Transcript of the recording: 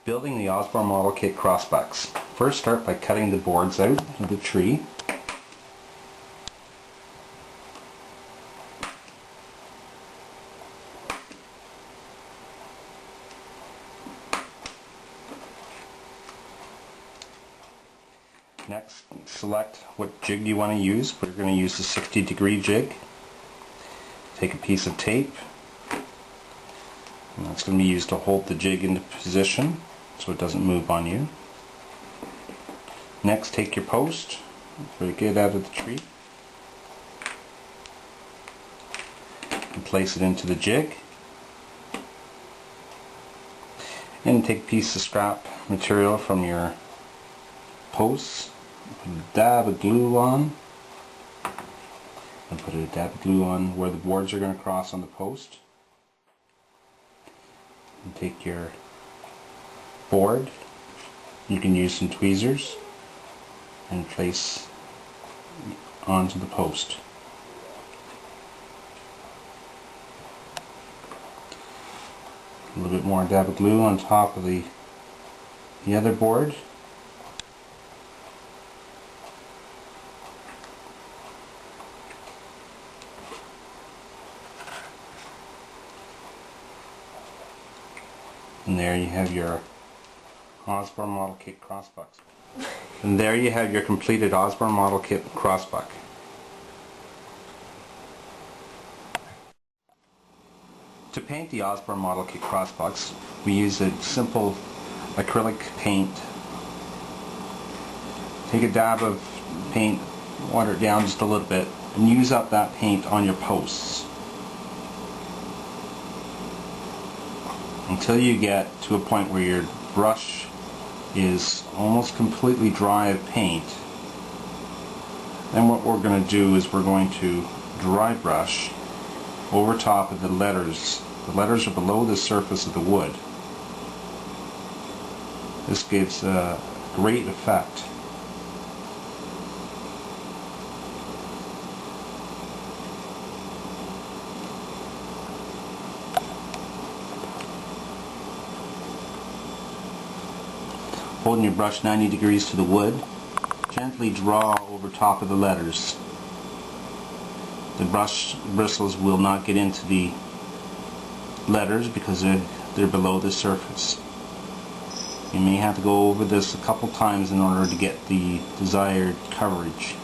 Building the Osborn Model Kit crossbucks. First start by cutting the boards out of the tree. Next, select what jig you want to use. We're going to use the 60-degree jig. Take a piece of tape, and that's going to be used to hold the jig into position so it doesn't move on you. Next, take your post, break it out of the tree, and place it into the jig. And take a piece of scrap material from your posts, put a dab of glue on, and put a dab of glue on where the boards are going to cross on the post. And take your board, you can use some tweezers, and place onto the post. A little bit more dab of glue on top of the other board. And there you have your Osborn Model Kit crossbucks. And there you have your completed Osborn Model Kit crossbuck. To paint the Osborn Model Kit crossbucks, we use a simple acrylic paint. Take a dab of paint, water it down just a little bit, and use up that paint on your posts until you get to a point where your brush is almost completely dry of paint. Then what we're going to do is we're going to dry brush over top of the letters. The letters are below the surface of the wood. This gives a great effect. Holding your brush 90 degrees to the wood, gently draw over top of the letters. The brush bristles will not get into the letters because they're below the surface. You may have to go over this a couple times in order to get the desired coverage.